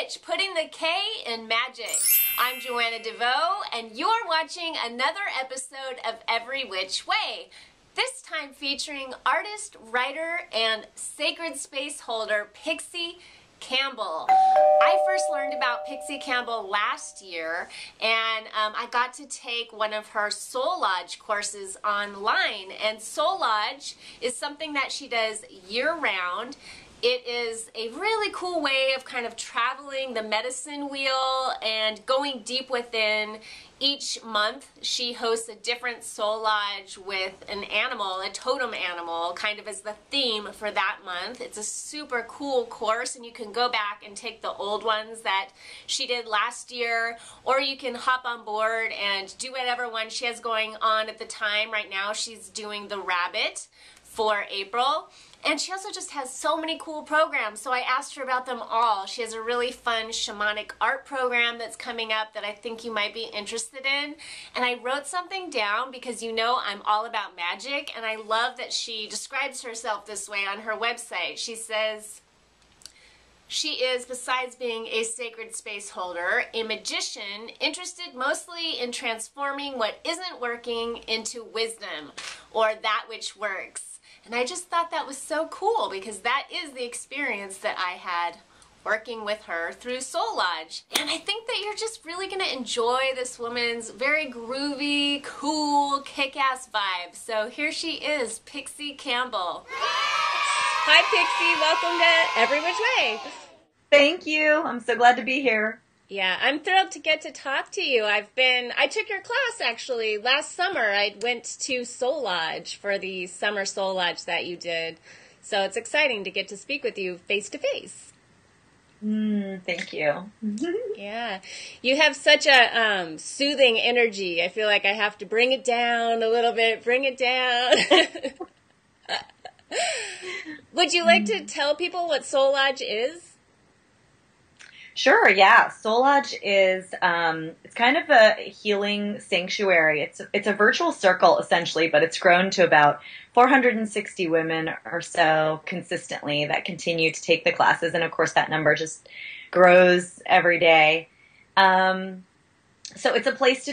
Witch, putting the K in magic. I'm Joanna DeVoe, and you're watching another episode of Every Which Way. This time featuring artist, writer, and sacred space holder Pixie Campbell. I first learned about Pixie Campbell last year, and I got to take one of her Soulodge courses online. And Soulodge is something that she does year-round. It is a really cool way of kind of traveling the medicine wheel and going deep within. Each month she hosts a different Soulodge with an animal, a totem animal, kind of as the theme for that month. It's a super cool course, and you can go back and take the old ones that she did last year, or you can hop on board and do whatever one she has going on at the time. Right now she's doing the rabbit for April. And she also just has so many cool programs, so I asked her about them all. She has a really fun Shamanic Art program that's coming up that I think you might be interested in. And I wrote something down because you know I'm all about magic, and I love that she describes herself this way on her website. She says she is, besides being a sacred space holder, a magician interested mostly in transforming what isn't working into wisdom, or that which works. And I just thought that was so cool because that is the experience that I had working with her through Soulodge. And I think that you're just really going to enjoy this woman's very groovy, cool, kick-ass vibe. So here she is, Pixie Campbell. Hi, Pixie. Welcome to Every Which Way. Thank you. I'm so glad to be here. Yeah, I'm thrilled to get to talk to you. I took your class actually last summer. I went to Soulodge for the summer Soulodge that you did. So it's exciting to get to speak with you face to face. Thank you. Yeah, you have such a soothing energy. I feel like I have to bring it down a little bit, bring it down. Would you like to tell people what Soulodge is? Sure, yeah. Soulodge is it's kind of a healing sanctuary. It's a virtual circle essentially, but it's grown to about 460 women or so consistently that continue to take the classes, and of course that number just grows every day. So it's a place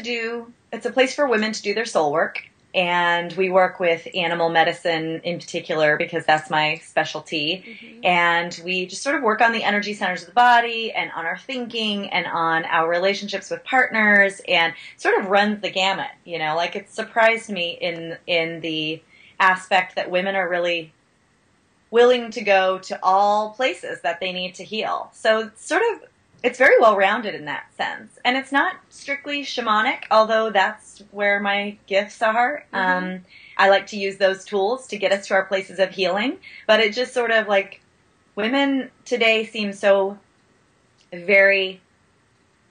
for women to do their soul work. And we work with animal medicine in particular because that's my specialty. Mm-hmm. And we just sort of work on the energy centers of the body and on our thinking and on our relationships with partners, and sort of runs the gamut, you know, like it surprised me in the aspect that women are really willing to go to all places that they need to heal. So it's very well-rounded in that sense. And it's not strictly shamanic, although that's where my gifts are. Mm-hmm. I like to use those tools to get us to our places of healing. But it just sort of like, women today seem so very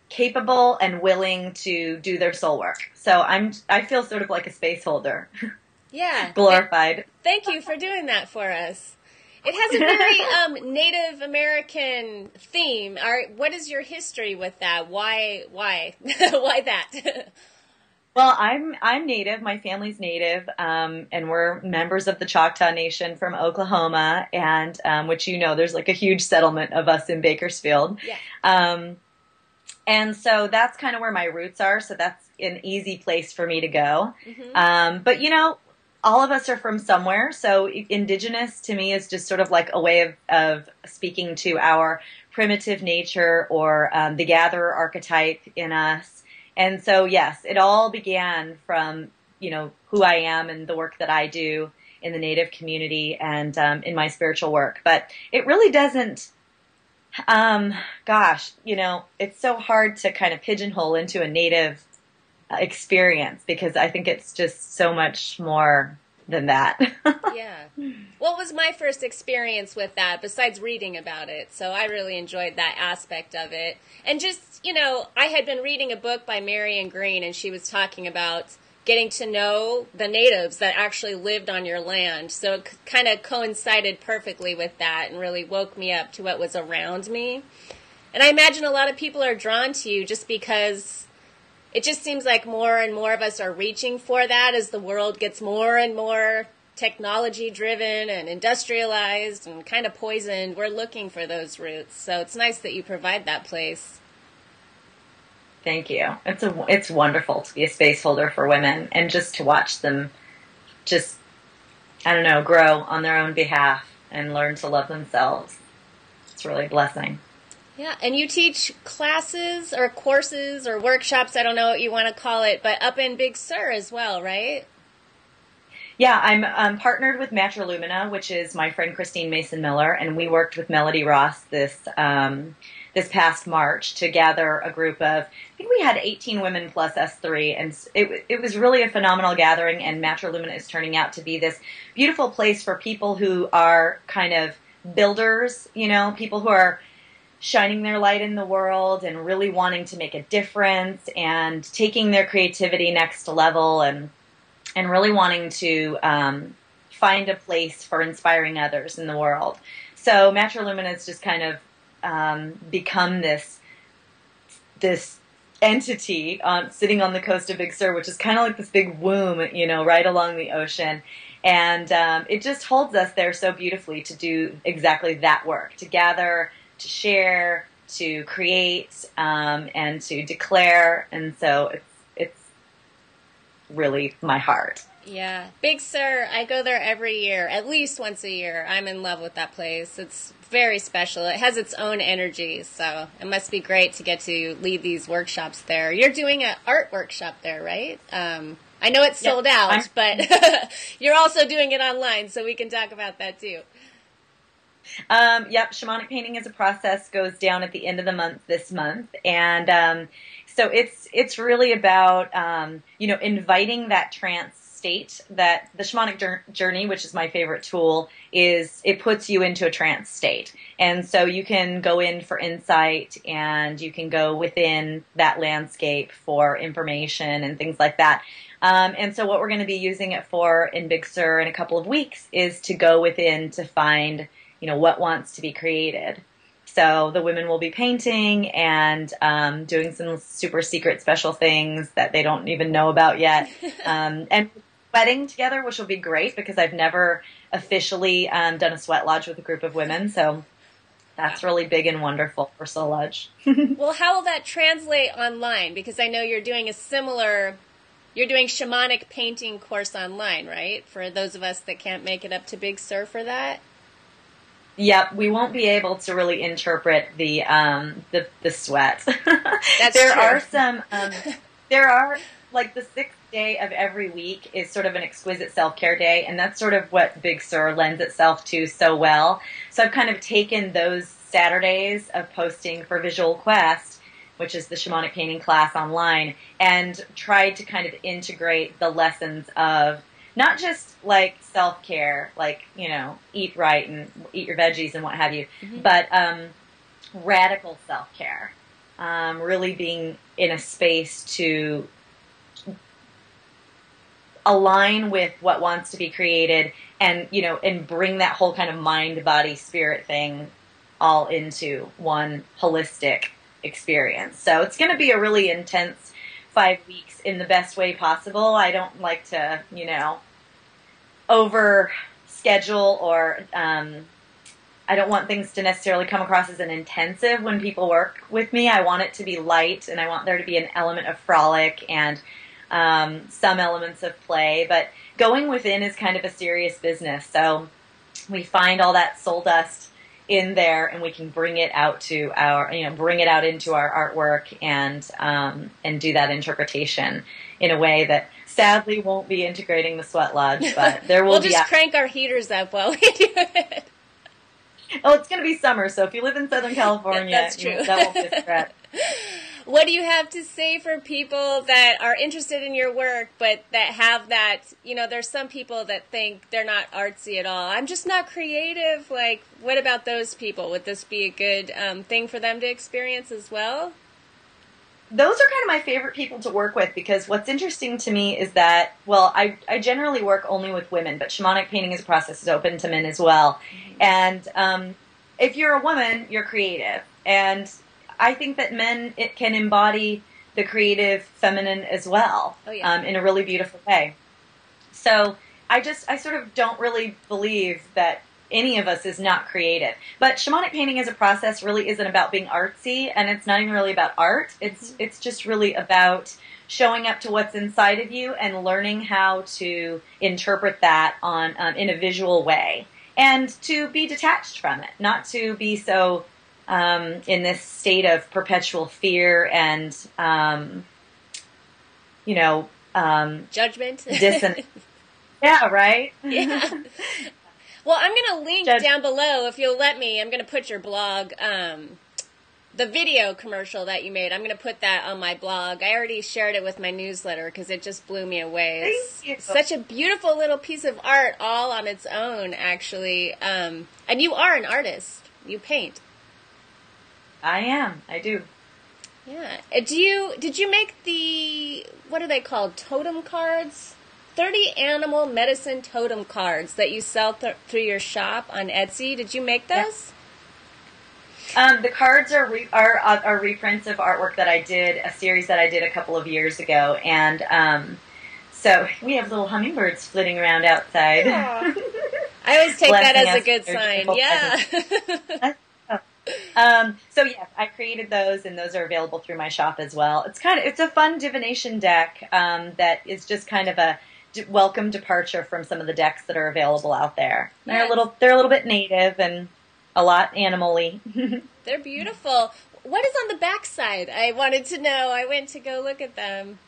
capable and willing to do their soul work. So I feel sort of like a space holder. Yeah. Glorified. Thank you for doing that for us. It has a very Native American theme. What is your history with that? Why why that? Well, I'm Native. My family's Native, and we're members of the Choctaw Nation from Oklahoma, and which there's like a huge settlement of us in Bakersfield. Yeah. And so that's kind of where my roots are. So that's an easy place for me to go. Mm-hmm. But all of us are from somewhere, so indigenous to me is just sort of like a way of speaking to our primitive nature, or the gatherer archetype in us. And so, yes, it all began from, who I am and the work that I do in the Native community and in my spiritual work. But it really doesn't, it's so hard to kind of pigeonhole into a Native experience, because I think it's just so much more than that. Yeah. What was my first experience with that besides reading about it? So I really enjoyed that aspect of it. And just, I had been reading a book by Marion Green, and she was talking about getting to know the natives that actually lived on your land. So it kind of coincided perfectly with that and really woke me up to what was around me. And I imagine a lot of people are drawn to you just because it just seems like more and more of us are reaching for that as the world gets more and more technology driven and industrialized and kind of poisoned. We're looking for those roots. So it's nice that you provide that place. Thank you. It's wonderful to be a space holder for women and just to watch them just, I don't know, grow on their own behalf and learn to love themselves. It's really a blessing. Yeah, and you teach classes or courses or workshops, I don't know what you want to call it, but up in Big Sur as well, right? Yeah, I'm partnered with Matrolumina, which is my friend Christine Mason Miller, and we worked with Melody Ross this past March to gather a group of, I think we had 18 women plus S3, and it was really a phenomenal gathering, and Matrolumina is turning out to be this beautiful place for people who are kind of builders, you know, people who are shining their light in the world and really wanting to make a difference and taking their creativity next level and really wanting to find a place for inspiring others in the world. So Matrolumina has just kind of become this entity sitting on the coast of Big Sur, which is kind of like this big womb, you know, right along the ocean. And it just holds us there so beautifully to do exactly that work, to gather, to share, to create, and to declare. And so it's really my heart. Yeah. Big Sur, I go there every year, at least once a year. I'm in love with that place. It's very special. It has its own energy, so it must be great to get to lead these workshops there. You're doing an art workshop there, right? I know it's sold out, but you're also doing it online, so we can talk about that too. Yep, Shamanic Painting as a Process goes down at the end of the month this month, and so it's really about inviting that trance state that the shamanic journey, which is my favorite tool, it puts you into a trance state. And so you can go in for insight and you can go within that landscape for information and things like that. And so what we're going to be using it for in Big Sur in a couple of weeks is to go within to find, what wants to be created. So the women will be painting and doing some super secret special things that they don't even know about yet. And sweating together, which will be great because I've never officially done a sweat lodge with a group of women. So that's really big and wonderful for Soulodge. Well, how will that translate online? Because I know you're doing shamanic painting course online, right? For those of us that can't make it up to Big Sur for that. Yep, we won't be able to really interpret the sweat. That's there true. are some. There are like the 6th day of every week is sort of an exquisite self-care day, and that's sort of what Big Sur lends itself to so well. So I've kind of taken those Saturdays of posting for Visual Quest, which is the shamanic painting class online, and tried to kind of integrate the lessons of not just like self-care, like, eat right and eat your veggies and what have you, but radical self-care, really being in a space to align with what wants to be created and, and bring that whole kind of mind, body, spirit thing all into one holistic experience. So it's going to be a really intense 5 weeks in the best way possible. I don't like to, over schedule or I don't want things to necessarily come across as an intensive when people work with me. I want it to be light and I want there to be an element of frolic and some elements of play, but going within is kind of a serious business. So we find all that soul dust in there and we can bring it out to bring it out into our artwork and do that interpretation in a way that sadly won't be integrating the sweat lodge, but there will we'll be. We'll just crank our heaters up while we do it. Oh, it's going to be summer, so if you live in Southern California, that's true. That won't be a threat. What do you have to say for people that are interested in your work, but that have that, there's some people that think they're not artsy at all. I'm just not creative. Like, what about those people? Would this be a good thing for them to experience as well? Those are kind of my favorite people to work with because what's interesting to me is that, well, I generally work only with women, but shamanic painting as a process is open to men as well. And if you're a woman, you're creative. And I think that men can embody the creative feminine as well, in a really beautiful way. So I sort of don't really believe that any of us is not creative. But shamanic painting as a process really isn't about being artsy, and it's not even really about art. It's just really about showing up to what's inside of you and learning how to interpret that on in a visual way, and to be detached from it, not to be so in this state of perpetual fear and judgment, dissonance. Yeah, right. Yeah. Well, I'm going to link down below, if you'll let me. I'm going to put your blog, the video commercial that you made. I'm going to put that on my blog. I already shared it with my newsletter because it just blew me away. It's such a beautiful little piece of art all on its own, actually. And you are an artist. You paint. I am. I do. Yeah. Did you make the, what are they called, totem cards? 30 animal medicine totem cards that you sell through your shop on Etsy. Did you make those? Yeah. The cards are reprints of artwork that I did, a series that I did a couple of years ago, and so we have little hummingbirds flitting around outside. I always take that as a good sign. Yeah. So yes, I created those, and those are available through my shop as well. It's a fun divination deck that is just kind of a welcome departure from some of the decks that are available out there. They're a little bit native and a lot animal-y. They're beautiful. What is on the back side? I wanted to know. I went to go look at them.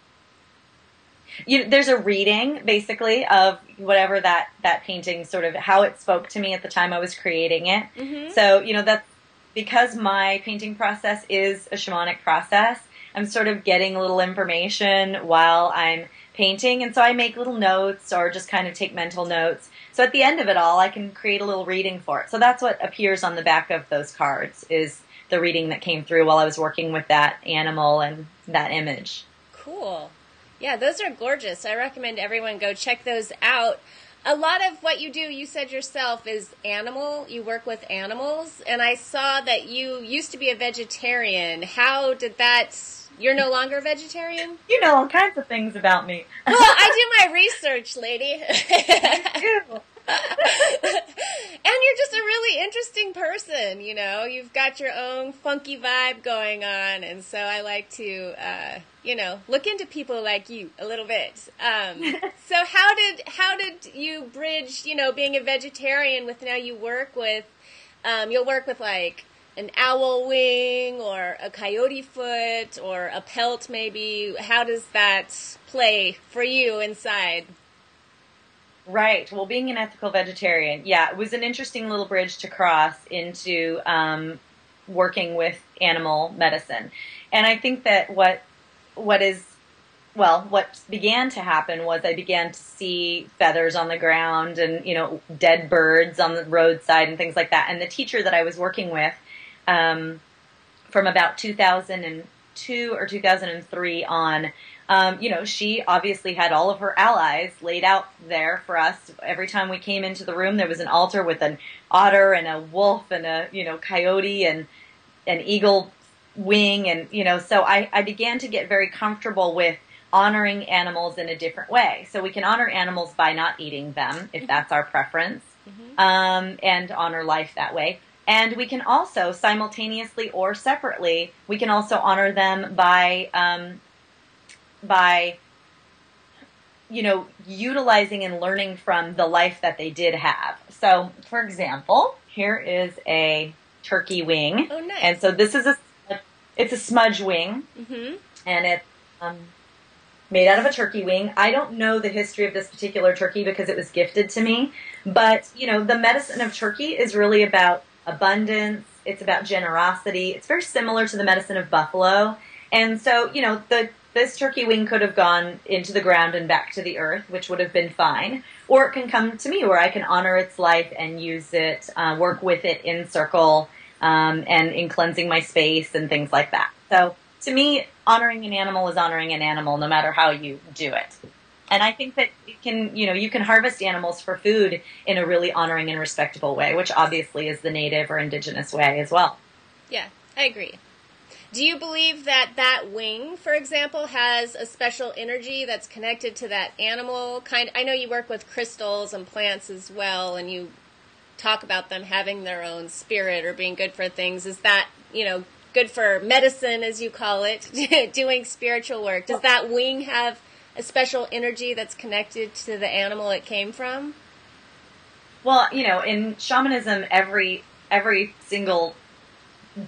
There's a reading, basically, of whatever that painting, sort of how it spoke to me at the time I was creating it. Mm-hmm. So, that's because my painting process is a shamanic process. I'm sort of getting a little information while I'm painting, and so I make little notes or just kind of take mental notes. So at the end of it all, I can create a little reading for it. So that's what appears on the back of those cards, is the reading that came through while I was working with that animal and that image. Cool. Yeah, those are gorgeous. I recommend everyone go check those out. A lot of what you do, you said yourself, is animal. You work with animals. And I saw that you used to be a vegetarian. How did that... You're no longer a vegetarian? You know all kinds of things about me. Well, I do my research, lady. You do. And you're just a really interesting person, You've got your own funky vibe going on, and so I like to, look into people like you a little bit. So how did you bridge, being a vegetarian with now you work with, you'll work with like an owl wing or a coyote foot or a pelt maybe. How does that play for you inside? Right. Well, being an ethical vegetarian, it was an interesting little bridge to cross into working with animal medicine. And I think that what began to happen was I began to see feathers on the ground and, dead birds on the roadside and things like that. And the teacher that I was working with from about 2002 or 2003 on, she obviously had all of her allies laid out there for us. Every time we came into the room, there was an altar with an otter and a wolf and a, coyote and an eagle wing. And, so I began to get very comfortable with honoring animals in a different way. So we can honor animals by not eating them, if that's our preference, and honor life that way. And we can also simultaneously or separately, we can also honor them by utilizing and learning from the life that they did have. So, for example, here is a turkey wing. Oh, nice. And so this is it's a smudge wing, and it's made out of a turkey wing. I don't know the history of this particular turkey because it was gifted to me, but, the medicine of turkey is really about abundance. It's about generosity. It's very similar to the medicine of buffalo. And so, this turkey wing could have gone into the ground and back to the earth, which would have been fine. Or it can come to me where I can honor its life and use it, work with it in circle, and in cleansing my space and things like that. So to me, honoring an animal is honoring an animal no matter how you do it. And I think that you can harvest animals for food in a really honoring and respectable way, which obviously is the native or indigenous way as well. Yeah, I agree. Do you believe that that wing, for example, has a special energy that's connected to that animal? I know you work with crystals and plants as well, and you talk about them having their own spirit or being good for things. Is that, good for medicine, as you call it, doing spiritual work? Does that wing have a special energy that's connected to the animal it came from? Well, in shamanism, every single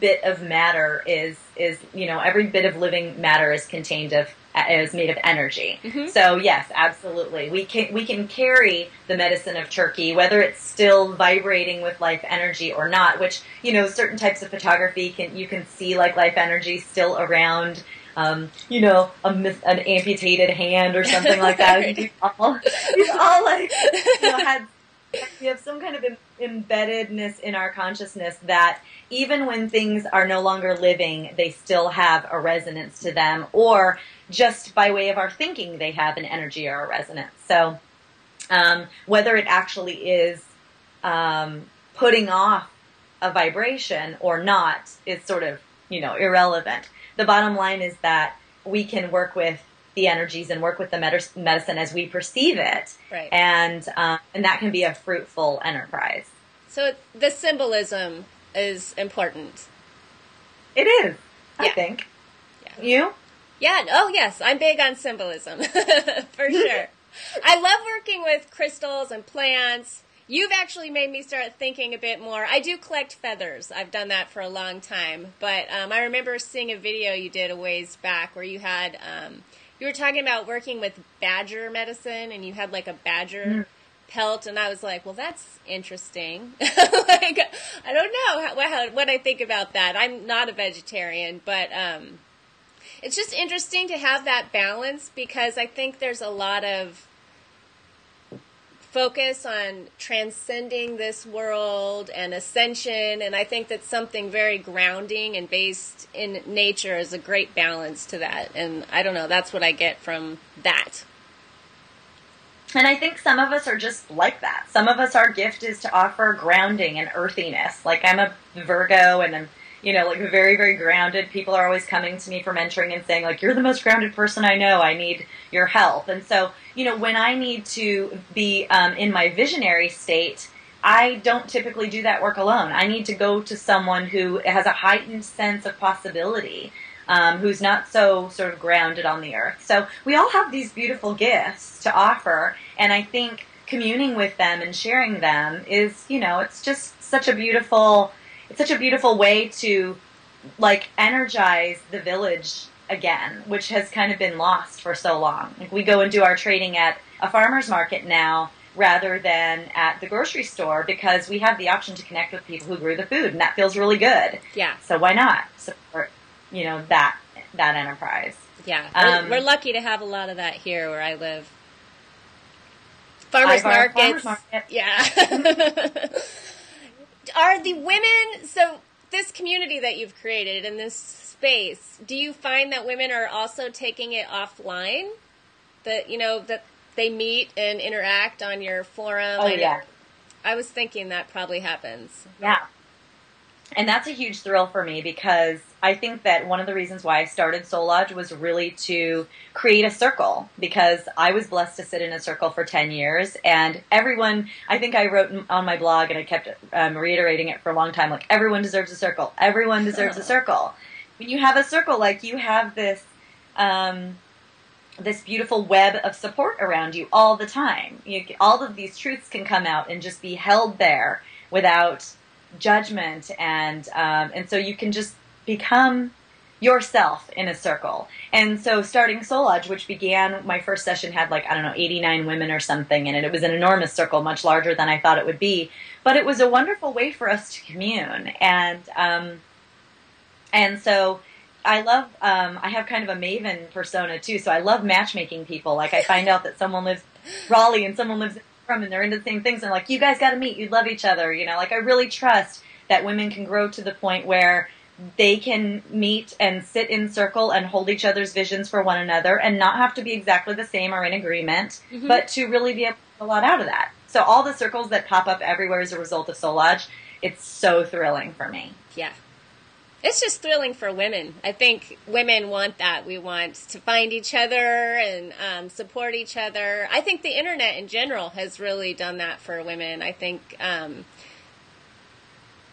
bit of matter is every bit of living matter is made of energy. Mm-hmm. So yes, absolutely, we can carry the medicine of turkey, whether it's still vibrating with life energy or not. Which certain types of photography you can see like life energy still around. An amputated hand or something like that. He's all like we have some kind of embeddedness in our consciousness that even when things are no longer living, they still have a resonance to them, or just by way of our thinking, they have an energy or a resonance. So whether it actually is putting off a vibration or not is sort of, irrelevant. The bottom line is that we can work with the energies and work with the medicine as we perceive it. Right. And that can be a fruitful enterprise. So the symbolism is important. It is, I think. Yeah. You? Yeah. Oh, yes. I'm big on symbolism, for sure. I love working with crystals and plants. You've actually made me start thinking a bit more. I do collect feathers. I've done that for a long time. But I remember seeing a video you did a ways back where you had, you were talking about working with badger medicine, and you had like a badger pelt, and I was like, well, that's interesting. Like, I don't know what I think about that. I'm not a vegetarian, but it's just interesting to have that balance, because I think there's a lot of focus on transcending this world and ascension, and I think that something very grounding and based in nature is a great balance to that. And I don't know, that's what I get from that. And I think some of us are just like that. Some of us, our gift is to offer grounding and earthiness. Like, I'm a Virgo, and I'm like very, very grounded. People are always coming to me for mentoring and saying, like, you're the most grounded person I know. I need your help. And so, when I need to be in my visionary state, I don't typically do that work alone. I need to go to someone who has a heightened sense of possibility, who's not so sort of grounded on the earth. So we all have these beautiful gifts to offer, and I think communing with them and sharing them is, it's just such a beautiful way to, like, energize the village again, which has kind of been lost for so long. Like, we go and do our trading at a farmer's market now rather than at the grocery store, because we have the option to connect with people who grew the food, and that feels really good. Yeah. So why not support, that enterprise? Yeah. We're lucky to have a lot of that here where I live. Farmers markets. Yeah. Are the women, so this community that you've created in this space, do you find that women are also taking it offline? That, that they meet and interact on your forum? Oh, yeah. I was thinking that probably happens. Yeah. And that's a huge thrill for me, because I think that one of the reasons why I started Soulodge was really to create a circle, because I was blessed to sit in a circle for 10 years, and everyone, I think I wrote on my blog, and I kept reiterating it for a long time, like, everyone deserves a circle. Everyone deserves a circle. When you have a circle, like, you have this this beautiful web of support around you all the time. All of these truths can come out and just be held there without judgment, and so you can just become yourself in a circle. And so starting Soulodge, which began, my first session had 89 women or something, and it was an enormous circle, much larger than I thought it would be. But it was a wonderful way for us to commune. And so I love, I have kind of a maven persona too, so I love matchmaking people. Like, I find out that someone lives in Raleigh and someone lives in Durham, and they're into the same things, and like, you guys got to meet, you'd love each other, Like, I really trust that women can grow to the point where they can meet and sit in circle and hold each other's visions for one another, and not have to be exactly the same or in agreement, but to really be able to get a lot out of that. So all the circles that pop up everywhere as a result of Soulodge, it's so thrilling for me. Yeah. It's just thrilling for women. I think women want that. We want to find each other and support each other. I think the internet in general has really done that for women. I think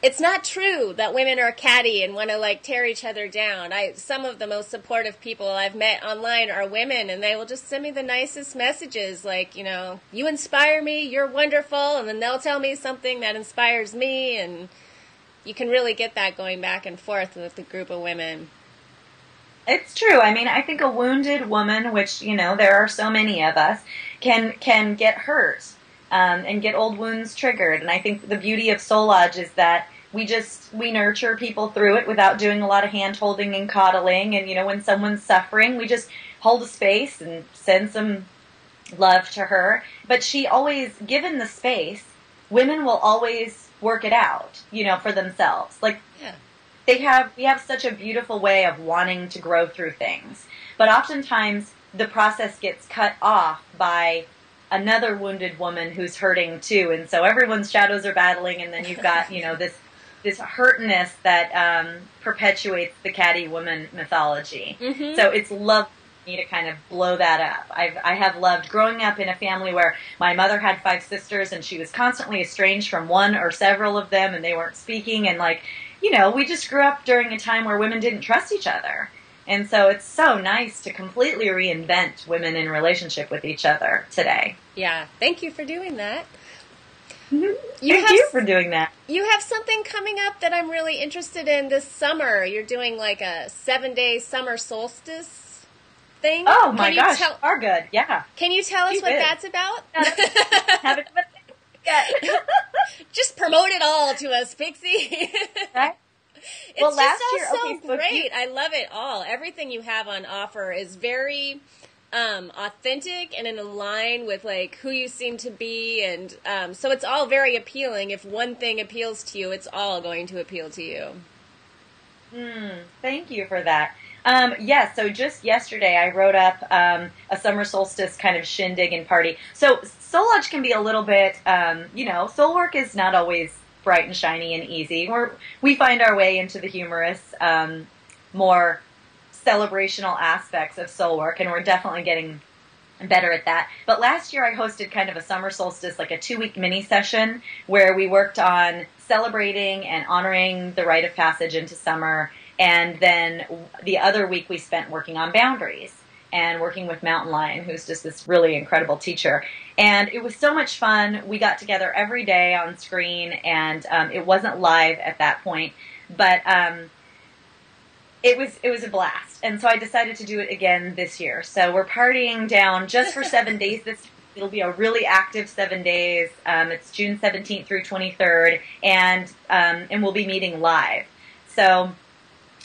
it's not true that women are catty and want to like tear each other down. Some of the most supportive people I've met online are women, and they will just send me the nicest messages like, you know, you inspire me, you're wonderful, and then they'll tell me something that inspires me, and you can really get that going back and forth with a group of women. It's true. I mean, I think a wounded woman, which, you know, there are so many of us, can get hurt and get old wounds triggered. And I think the beauty of Soulodge is that we nurture people through it without doing a lot of hand-holding and coddling. And, you know, when someone's suffering, we just hold a space and send some love to her. But she always, given the space, women will always work it out, you know, for themselves. Like, yeah. We have such a beautiful way of wanting to grow through things. But oftentimes the process gets cut off by another wounded woman who's hurting too. And so everyone's shadows are battling, and then you've got, you know, this hurtness that perpetuates the catty woman mythology. Mm-hmm. So it's lovely to kind of blow that up. I have loved growing up in a family where my mother had 5 sisters, and she was constantly estranged from one or several of them, and they weren't speaking. And like, you know, we just grew up during a time where women didn't trust each other. And so it's so nice to completely reinvent women in relationship with each other today. Yeah. Thank you for doing that. Thank you for doing that. You have something coming up that I'm really interested in this summer. You're doing like a 7-day summer solstice thing. Oh my gosh, are good. Yeah. Can you tell us what that's about? Haven't yet. Just promote it all to us, Pixie. Right? It's well, last year, so great. I love it all. Everything you have on offer is very authentic and in line with like who you seem to be, and so it's all very appealing. If one thing appeals to you, it's all going to appeal to you. Thank you for that. Yeah, so just yesterday I wrote up a summer solstice kind of shindig and party. So Soulodge can be a little bit, you know, soul work is not always bright and shiny and easy. We find our way into the humorous, more celebrational aspects of soul work, and we're definitely getting better at that. But last year I hosted kind of a summer solstice, like a 2-week mini session where we worked on celebrating and honoring the rite of passage into summer. And then the other week we spent working on boundaries and working with Mountain Lion, who's just this really incredible teacher. And it was so much fun. We got together every day on screen, and it wasn't live at that point, but it was a blast. And so I decided to do it again this year. So we're partying down just for 7 days. It'll be a really active 7 days. It's June 17th through 23rd, and we'll be meeting live. So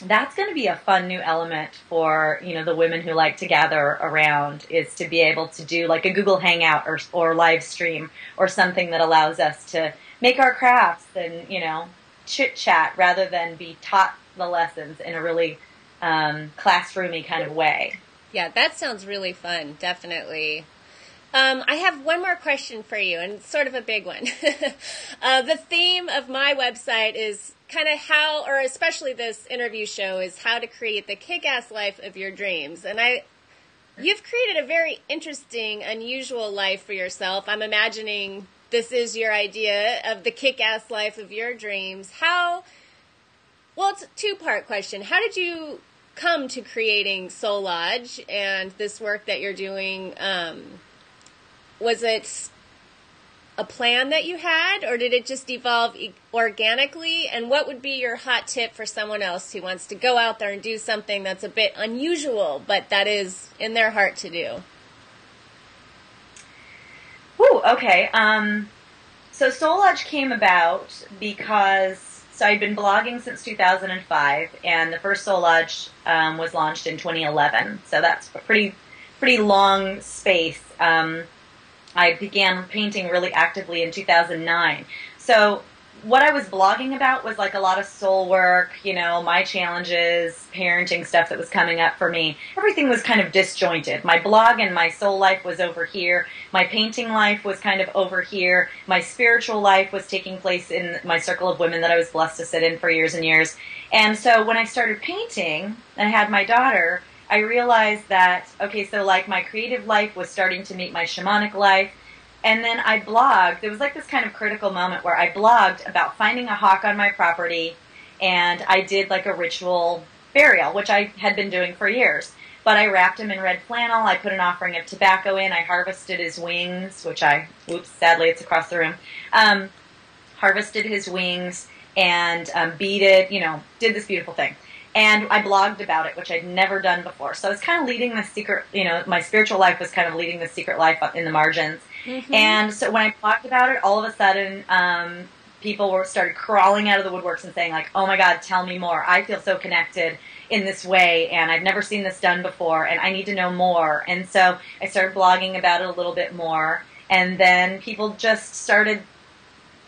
that's going to be a fun new element for, you know, the women who like to gather around, is to be able to do like a Google Hangout or live stream or something that allows us to make our crafts and, you know, chit chat rather than be taught the lessons in a really classroomy kind of way. Yeah, that sounds really fun. Definitely. I have one more question for you, and it's sort of a big one. The theme of my website is kind of how, or especially this interview show, is how to create the kick-ass life of your dreams. And you've created a very interesting, unusual life for yourself. I'm imagining this is your idea of the kick-ass life of your dreams. Well, it's a 2-part question. How did you come to creating Soulodge and this work that you're doing? Was it a plan that you had, or did it just evolve organically? And what would be your hot tip for someone else who wants to go out there and do something that's a bit unusual, but that is in their heart to do? Ooh, okay. So Soulodge came about because, so I'd been blogging since 2005, and the first Soulodge was launched in 2011. So that's a pretty long space. I began painting really actively in 2009. So what I was blogging about was like a lot of soul work, you know, my challenges, parenting stuff that was coming up for me. Everything was kind of disjointed. My blog and my soul life was over here. My painting life was kind of over here. My spiritual life was taking place in my circle of women that I was blessed to sit in for years and years. And so when I started painting and I had my daughter, I realized that, okay, so like my creative life was starting to meet my shamanic life. And then I blogged. There was like this kind of critical moment where I blogged about finding a hawk on my property, and I did like a ritual burial, which I had been doing for years. But I wrapped him in red flannel. I put an offering of tobacco in. I harvested his wings, which sadly it's across the room, harvested his wings and beaded, did this beautiful thing. And I blogged about it, which I'd never done before. So I was kind of leading the secret, my spiritual life was kind of leading the secret life up in the margins. Mm-hmm. And so when I blogged about it, all of a sudden, people started crawling out of the woodworks and saying like, oh my God, tell me more. I feel so connected in this way, and I've never seen this done before, and I need to know more. And so I started blogging about it a little bit more, and then people just started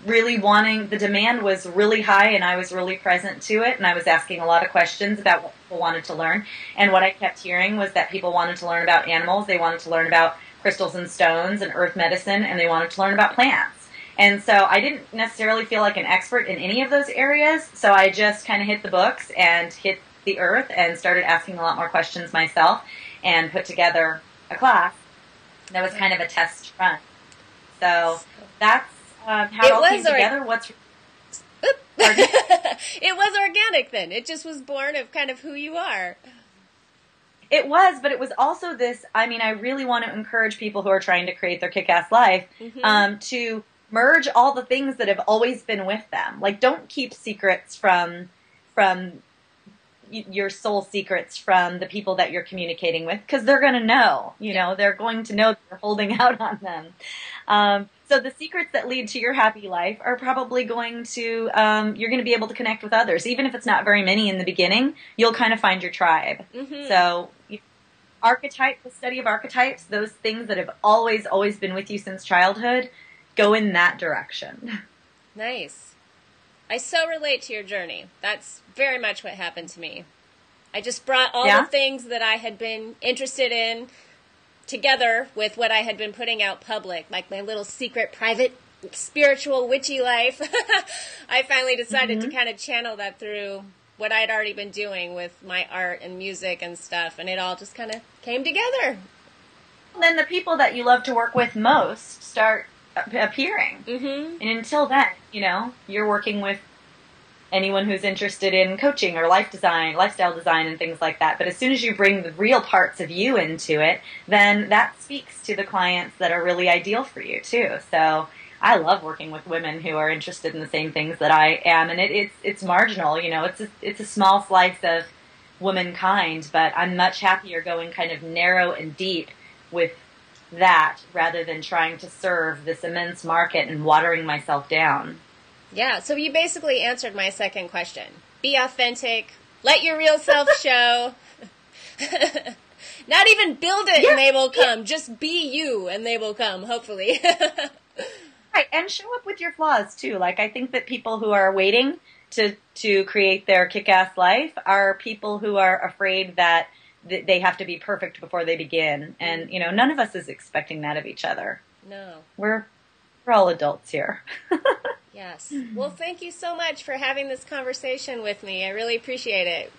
really the demand was really high, and I was really present to it, and I was asking a lot of questions about what people wanted to learn. And what I kept hearing was that people wanted to learn about animals, they wanted to learn about crystals and stones and earth medicine, and they wanted to learn about plants. And so I didn't necessarily feel like an expert in any of those areas, so I just kind of hit the books and hit the earth and started asking a lot more questions myself and put together a class that was kind of a test run. So that's how it all came together. It was organic then. It just was born of kind of who you are. It was, but it was also this, I really want to encourage people who are trying to create their kick-ass life to merge all the things that have always been with them. Like, don't keep secrets from your soul secrets from the people that you're communicating with, because they're going to know, they're going to know that you're holding out on them. So the secrets that lead to your happy life are probably going to, you're going to be able to connect with others. Even if it's not very many in the beginning, you'll kind of find your tribe. Mm-hmm. So the study of archetypes, those things that have always been with you since childhood, go in that direction. Nice. I so relate to your journey. That's very much what happened to me. I just brought all the things that I had been interested in together with what I had been putting out public, like my little secret, private, spiritual, witchy life. I finally decided to kind of channel that through what I'd already been doing with my art and music and stuff, and it all just kind of came together. Then the people that you love to work with most start appearing. Mm-hmm. And until then, you're working with anyone who's interested in coaching or lifestyle design and things like that. But as soon as you bring the real parts of you into it, then that speaks to the clients that are really ideal for you too. So I love working with women who are interested in the same things that I am. And it's marginal, it's a small slice of womankind, but I'm much happier going kind of narrow and deep with that rather than trying to serve this immense market and watering myself down. Yeah, so you basically answered my second question. Be authentic, let your real self show. Not even build it and they will come. Just be you and they will come, hopefully. Right, and show up with your flaws too. Like, I think that people who are waiting to create their kick-ass life are people who are afraid that they have to be perfect before they begin. And, none of us is expecting that of each other. No. We're all adults here. Yes. Well, thank you so much for having this conversation with me. I really appreciate it.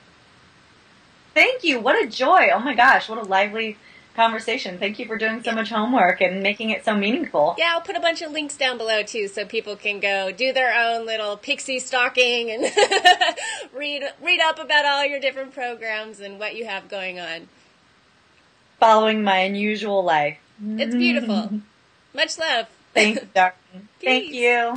Thank you. What a joy. Oh my gosh, what a lively conversation. Thank you for doing so much homework and making it so meaningful. Yeah, I'll put a bunch of links down below too so people can go do their own little pixie stalking and read up about all your different programs and what you have going on. Following my unusual life. It's beautiful. Much love. Thanks, darling. Thank you.